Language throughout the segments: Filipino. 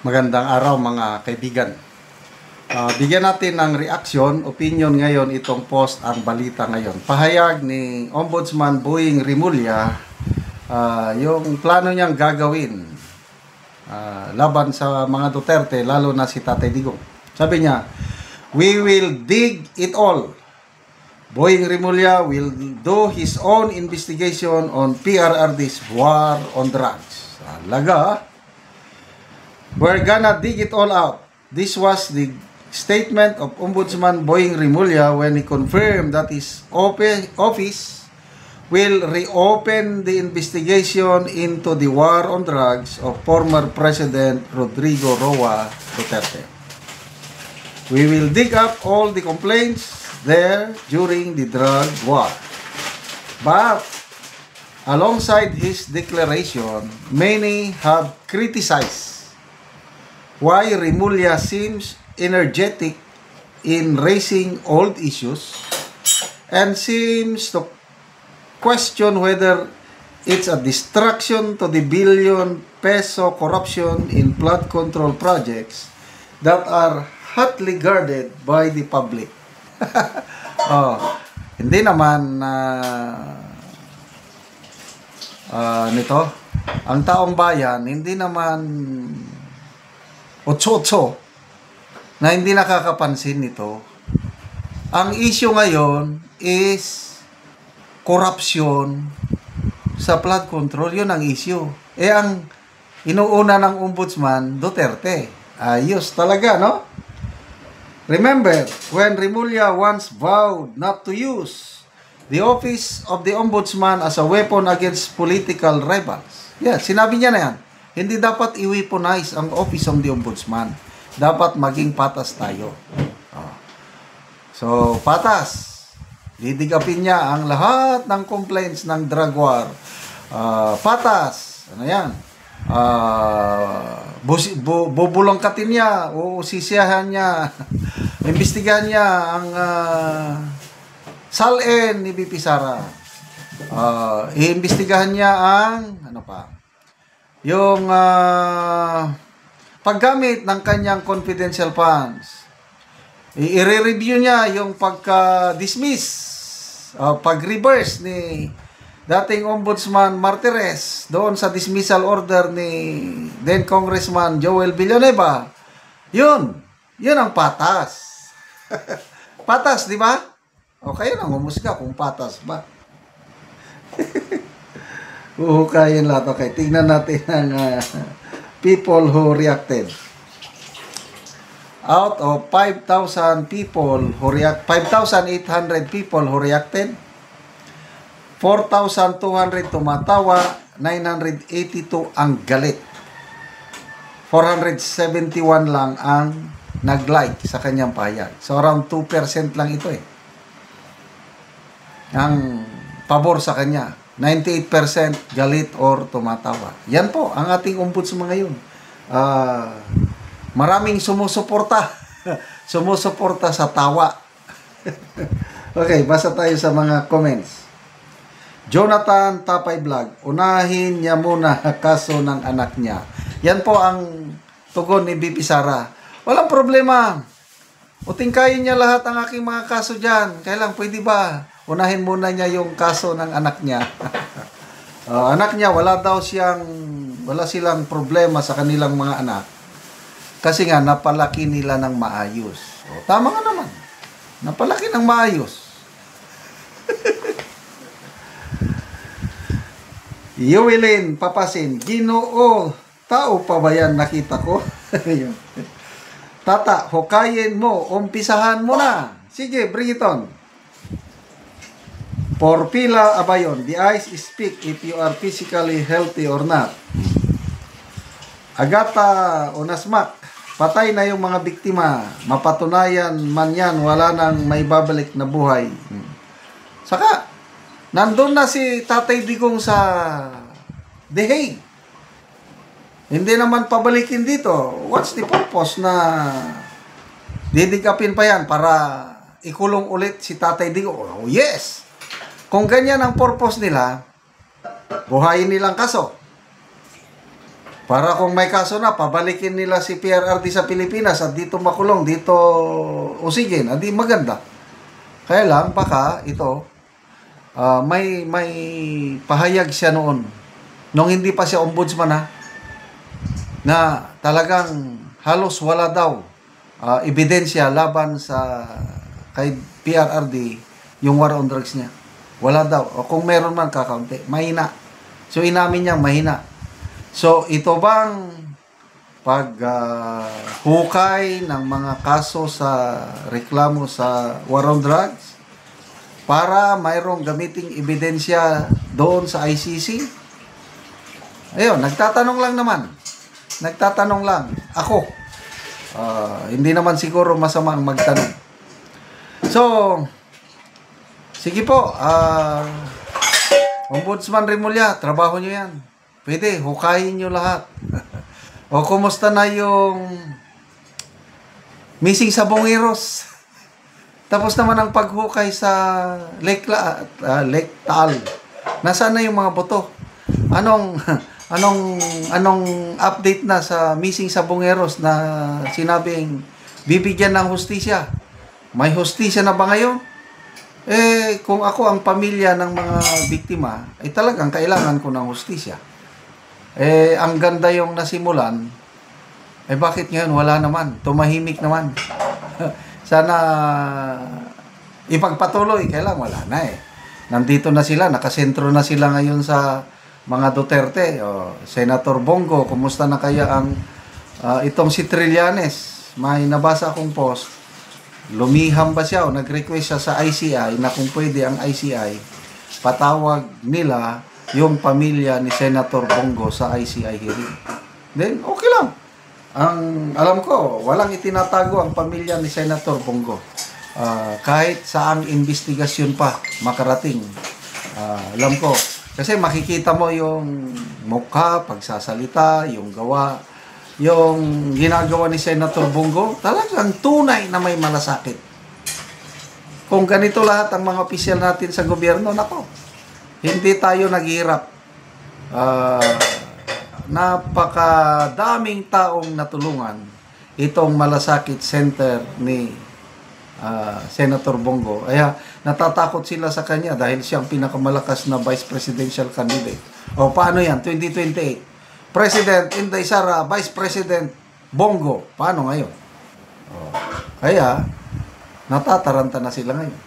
Magandang araw mga kaibigan. Bigyan natin ng reaksyon, opinion ngayon itong post ang balita ngayon. Pahayag ni Ombudsman Boying Rimulya yung plano niyang gagawin laban sa mga Duterte, lalo na si Tatay Digong. Sabi niya, "We will dig it all. Boying Rimulya will do his own investigation on PRRD's war on drugs." Laga, "We're gonna dig it all out." This was the statement of Ombudsman Boying Rimulya when he confirmed that his office will reopen the investigation into the war on drugs of former President Rodrigo Roa Duterte. "We will dig up all the complaints there during the drug war." But alongside his declaration, many have criticized why Rimulya seems energetic in raising old issues and seems to question whether it's a distraction to the billion-peso corruption in flood control projects that are hotly guarded by the public. Hindi naman nito, ang taong bayan, hindi naman otso-otso na hindi nakakapansin nito. Ang issue ngayon is corruption sa flood control. Yun ang issue. Ang inuuna ng ombudsman, Duterte. Ayos talaga, no? Remember, when Rimulya once vowed not to use the office of the ombudsman as a weapon against political rivals. Sinabi niya na yan. Hindi dapat i-weaponize ang office of the ombudsman. Dapat maging patas tayo. So, patas. Didigapin niya ang lahat ng complaints ng drug war. Patas. Ano yan? Bubulongkatin niya o sisiyahan niya. Imbestigahan niya ang salin ni BP Sara. Iimbestigahan niya ang yung paggamit ng kanyang confidential funds. I-review niya yung pagka-dismiss, pag-reverse ni dating Ombudsman Martires doon sa dismissal order ni then Congressman Joel Villanueva. Yun ang patas. Patas, di ba? O kayo nang humusga kung patas ba? Uhukayin lahat. Okay, tignan natin ang people who reacted. Out of 5,000 people who 5,800 people who reacted, 4,200 tumatawa, 982 ang galit. 471 lang ang nag-like sa kanyang pahayag. So around 2% lang ito ang pabor sa kanya. 98% galit or tumatawa. Yan po ang ating ombudsman ngayon. Maraming sumusuporta. Sumusuporta sa tawa. Okay, basa tayo sa mga comments. Jonathan Tapay Vlog, unahin niya muna kaso ng anak niya. Yan po ang tugon ni BP Sara. Walang problema. Utingkayin niya lahat ang aking mga kaso dyan. Kailang pwede ba? Unahin muna niya yung kaso ng anak niya. Anak niya, wala silang problema sa kanilang mga anak. Kasi nga, napalaki nila ng maayos. Tama nga naman. Napalaki ng maayos. Yuwilin, papasin, Ginoo, tao pa ba yan nakita ko? Tata, hukayin mo, umpisahan mo na. Sige, bring it on. Porpila Abayon, the eyes speak if you are physically healthy or not. Agata Onasmak, patay na yung mga biktima. Mapatunayan man yan, wala nang may babalik na buhay. Saka, nandun na si Tatay Digong sa The Hague. Hindi naman pabalikin dito. What's the purpose na didigapin pa yan para ikulong ulit si Tatay Digong? Oh, yes! Kung ganyan ang purpose nila, buhayin nilang kaso. Para kung may kaso na, pabalikin nila si PRRD sa Pilipinas at dito makulong, dito oxygen, adi maganda. Kaya lang, baka ito, may pahayag siya noon, nung hindi pa siya ombudsman ha, na talagang halos wala daw ebidensya laban sa kay PRRD yung war on drugs niya. Wala daw. O kung meron man kakaunti, mahina. So inamin niya mahina. So ito bang hukay ng mga kaso sa reklamo sa war on drugs para mayroong gamiting ebidensya doon sa ICC? Ayun, nagtatanong lang naman. Nagtatanong lang. Ako. Hindi naman siguro masama ang magtanong. So, sige po. Ombudsman Remulla, trabaho nyo yan. Pwede, hukayin nyo lahat. O, kumusta na yung missing sa Bongeros? Tapos naman ang paghukay sa Lake Taal. Nasaan na yung mga boto? Anong update na sa missing sa Bongeros na sinabing bibigyan ng hustisya? May hustisya na ba ngayon? Kung ako ang pamilya ng mga biktima, talagang kailangan ko ng hustisya. Ang ganda yung nasimulan, bakit ngayon wala naman? Tumahimik naman. Sana ipagpatuloy, kailangan wala na Nandito na sila, nakasentro na sila ngayon sa mga Duterte. Senator Bongo, kumusta na kaya ang itong si Trillanes? May nabasa akong post. Lumiham ba siya o nag-request siya sa ICI na kung pwede ang ICI patawag nila yung pamilya ni Senator Bongo sa ICI hearing. Then, okay lang. Ang alam ko, walang itinatago ang pamilya ni Senator Bongo. Kahit saang investigasyon pa makarating. Alam ko. Kasi makikita mo yung mukha, pagsasalita, yung gawa, yung ginagawa ni Senator Bongo, talagang tunay na may malasakit. Kung ganito lahat ang mga opisyal natin sa gobyerno, nako, hindi tayo naghihirap. Napakadaming taong natulungan itong malasakit center ni Senator Bongo. Kaya natatakot sila sa kanya dahil siyang pinakamalakas na vice presidential candidate. O paano yan? 2028. President Inday Sara, Vice President Bongo. Paano ngayon? Kaya natataranta na sila ngayon.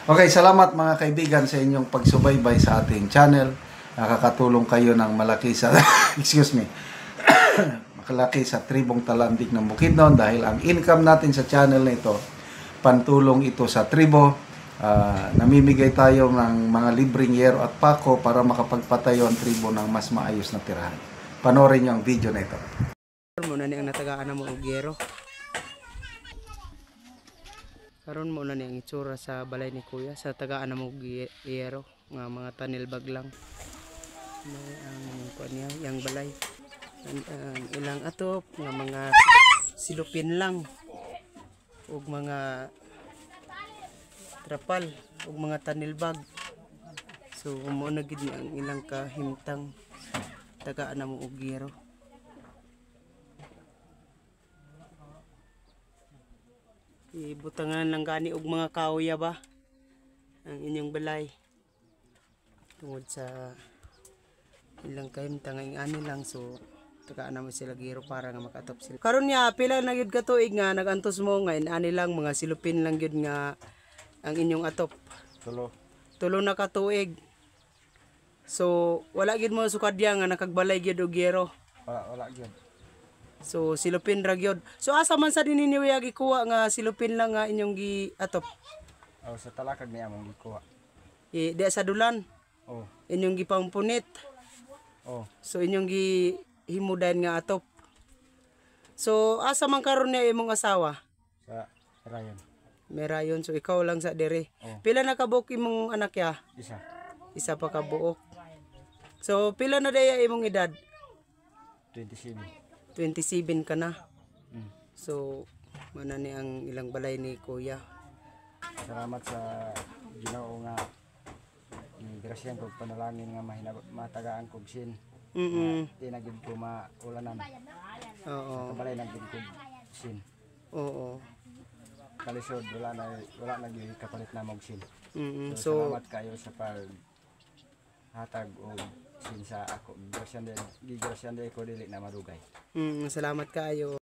Okay, salamat mga kaibigan sa inyong pagsubaybay sa ating channel. Nakakatulong kayo ng malaki sa excuse me. Makalaki sa tribong Talandig ng Bukidnon dahil ang income natin sa channel na ito, pantulong ito sa tribo. Namimigay tayo ng mga libreng yero at pako para makapagpatayo ang tribo ng mas maayos na tirahan. Panoorin niyo ang video na ito. Muna ni ang natagaan mo og yero. Karon mo na ni ang itsura sa balay ni Kuya sa tagaan mo og yero nga mga tanilbag lang. May ang kuan niya yang balay. Ang ilang atop nga mga silupin lang ug mga trapal ug mga tanilbag. So mo na gid ang ilang kahimtang tagaan mo og yero. Ibutangan lang gani og mga kahoy ba ang inyong balay tungod sa ilang kahimtang ang ani lang, so tagaan mo sila giro para nga makatop sila. Karon niya pila na gyud ka tuig nga nagantos mo nga ani lang mga silupin lang gyud nga ang inyong atop. Tulo na ka tuig. So wala gyud mo sukadya nga nakagbalay gyud og yero. Wala gyud. So silupin ra gyud. So asa man sa dinhi niya gikuha nga silupin lang nga inyong giatop? Sa talakag niya among gikuha. Di sa dulan. Inyong gipampunit. So inyong gihimudan nga atop. So asa man karon niya imong asawa? Sa Rayon. Merayon. So ikaw lang sa dire. Pila na kabuok imong anak ya? Isa. Isa pa kabuok. So pila na daya imong edad? 27. 27 ka na. So mana ni ang ilang balay ni Kuya. Salamat sa Ginoo nga grasyan kog panalangin nga matagaan kog sin Di na gid ko maulanan. Oo. Kabalay na gid ko sin. Oo. Kalisod wala na gyud kapalit na mong sin. So, So, salamat kayo sa pag hatag og sin sa ako. Gigrasyan din ko dili na marugay. salamat kayo.